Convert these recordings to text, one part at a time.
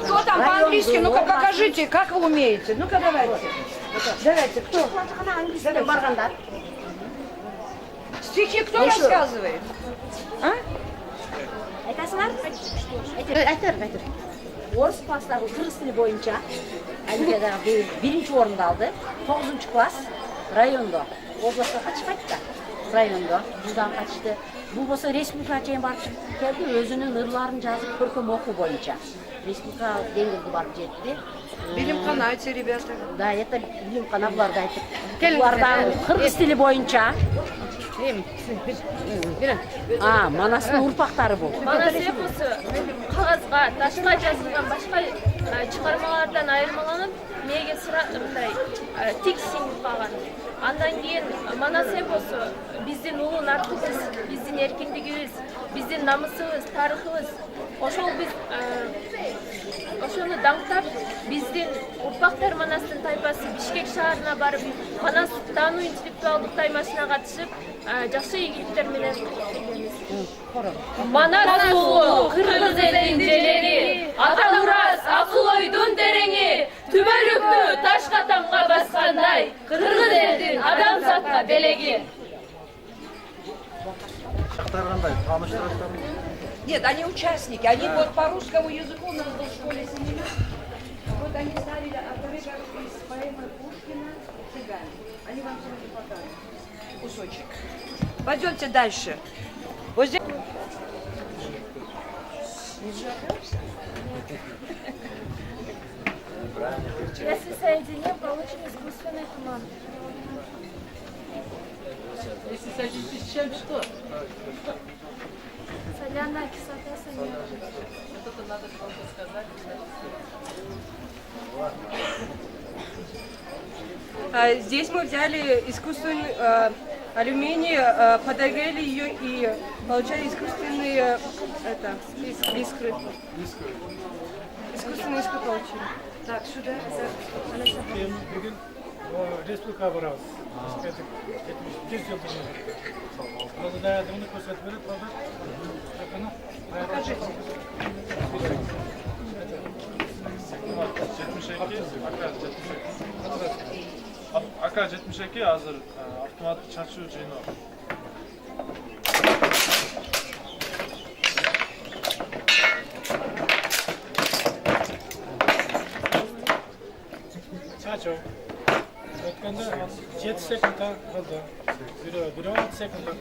Кто там по-английски? Ну-ка покажите, как вы умеете. Ну-ка давайте. Давайте, кто? Давайте. Стихи кто рассказывает? А? Айтыр. Орыс класстағы қырғыз тілі бойынша Олимпиадаға бірінші орынды алды. 9-шы класс районда. Областқа қатыспайды да. Районда жылдан қатысты. Бұл болса республикаға чейин барып келді, өзінің ырларын жазып көркем оқу бойынша. Республика деңгейге барып жетті. Билим канайте, ребята. Да, это билим қана бұларды айтып. Бұлардан қырғыз тілі бойынша. Манастың ұрпақтары бұл. Манас эпосу қағазға, ташқа жазылған башқа шығармалардан айырмаланып, меге мындай тик сіңіп қалған. Андан кейін Манас эпосу біздің ұлы нарқымыз, біздің еркіндігіміз, біздің намысымыз, тарихымыз. Ошол біз ошону даңктап, биздин урпактар Манастын тайпасы Бишкек шаарына барып, Манас таануу интеллектуалдык таймасына катышып, жакшы ийгиликтер менен Манас уулу кыргыз элдин желеги, ата мурас акыл ойдун тереңи, түбөлүктү ташка тамга баскандай, кыргыз элдин адамзатка белеги. Шахтаргандай тааныштырасыздарбы? Нет, они участники. Они вот по русскому языку у нас был в школе семинар. Вот они ставили отрывок из поэмы Пушкина «Цыгане». Они вам сегодня покажут кусочек. Пойдемте дальше. Вот здесь... Если соединим, получим искусственный туман. Если садитесь с чем, что? Соляная кислота содержит. Это надо просто сказать. Здесь мы взяли искусственный алюминий, подогрели ее и получали искусственные искры. Искусственные искры получили. Так, сюда. Bugün Respublika varız. Biz yıldız. Burada da yardımını koşup verip burada yakına hayata AK-72 hazır avtomat çatışıyor ceyni var. Çaço. Ötkende 7 sekunda kaldı. Biri 10 sekunda.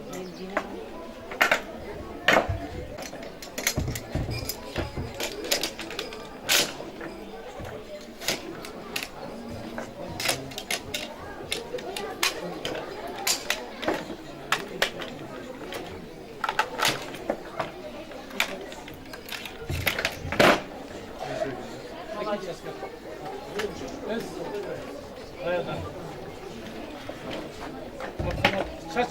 Dayadan. Kaç?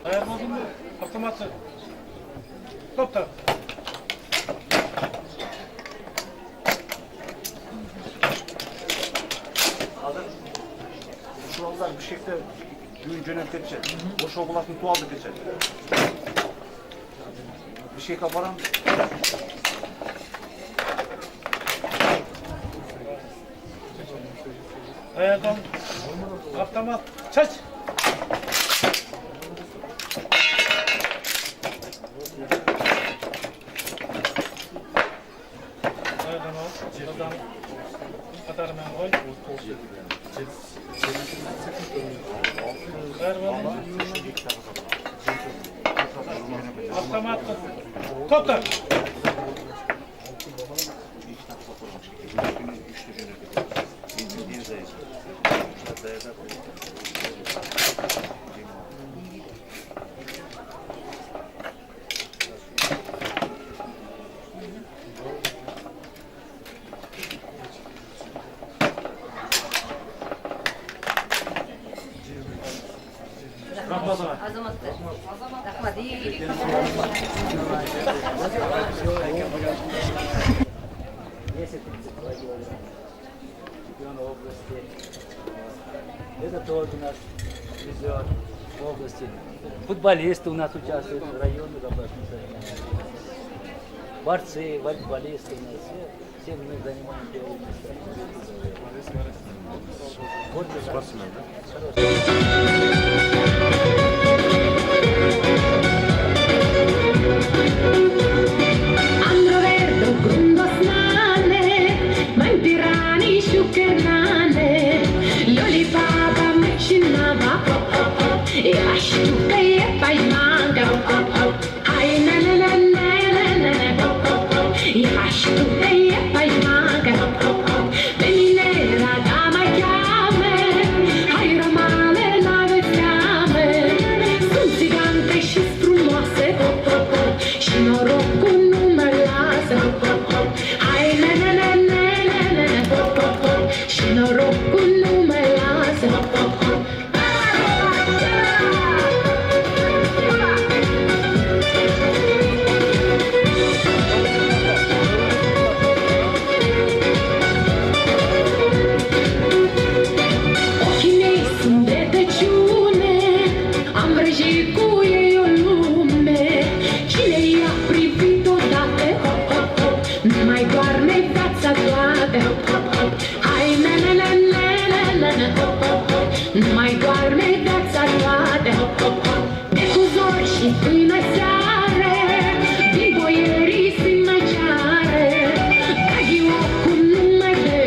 Dayarmadın mı? Otomatı. Topla. Şuralar bir şekilde düğün cöneltip geçer. O şokolatın tuvalda geçer. Bir şey kaparan. Dayadan. Otomat. Çaç. Dayadan ol. Dayadan. Kadarına koy. Ver bana. Otomat. Topla. Азаматтар. Рахмат. чемпиона области. Это тоже у нас везет в области. Футболисты у нас участвуют в районных областных соревнованиях. Борцы, волейболисты у нас все мы занимаемся. Вот спортсмен, Andro verdo grundo snane, mein tirani shukernane, lollipapa mechinava, e ashtu kaya paimanga, ay na na na na na na na, e ashtu kaya paimanga, venera dama chiame, ay ramale la vediame, sunt gigante și frumoase, și norocul nu mă lasă. Hai na na na na na na, și norocul nu mă lasă. Ochii mei sunt de tăciune, am vrăjit cu ei o lume. Cine i-a privit odată, nu mai doarme viața toată. Hai na na na na na na na, nu mai doarme viața toată. De cuzori și până seară, din boierii simăceară, Caghiocu nu mai dă,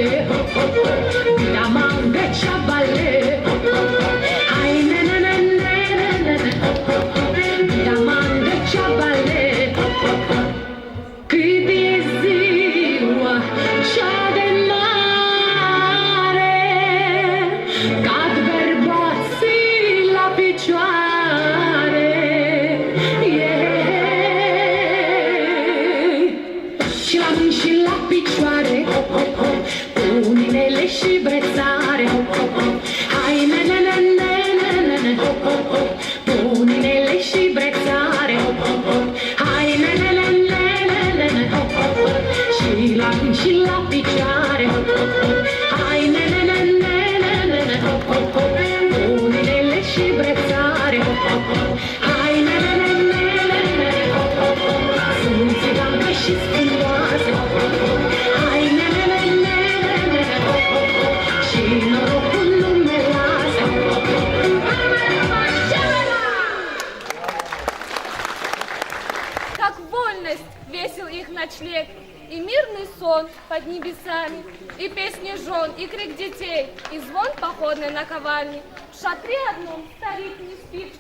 da mangă ceabale. Hai na na na na na na, da mangă ceabale. Cât e ziua cea de mare, cad bărbații la picioare. Și la mâini și la picioare, cu ninele și brățare. Hai na na na na na na na, cu ninele și brățare. Hai na na na na na na na, și la mâini și la picioare. Hai na na na na na na na, cu ninele și brățare. Hai na na na na na na, sunt țigancă și frumoase. Hai na na na na na na, și norocul nu mă lasă. Как вольность весел их ночлег, и мирный сон под небесами, и песни жен, и крик детей, и звон походной наковальни. В шатре одном старик не спит,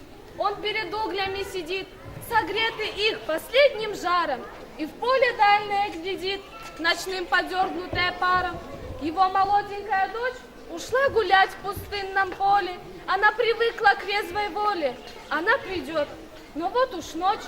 он перед углями сидит, согретый их последним жаром, и в поле дальнее глядит, ночным подернутая паром. Его молоденькая дочь ушла гулять в пустынном поле, она привыкла к резвой воле, она придет, но вот уж ночь.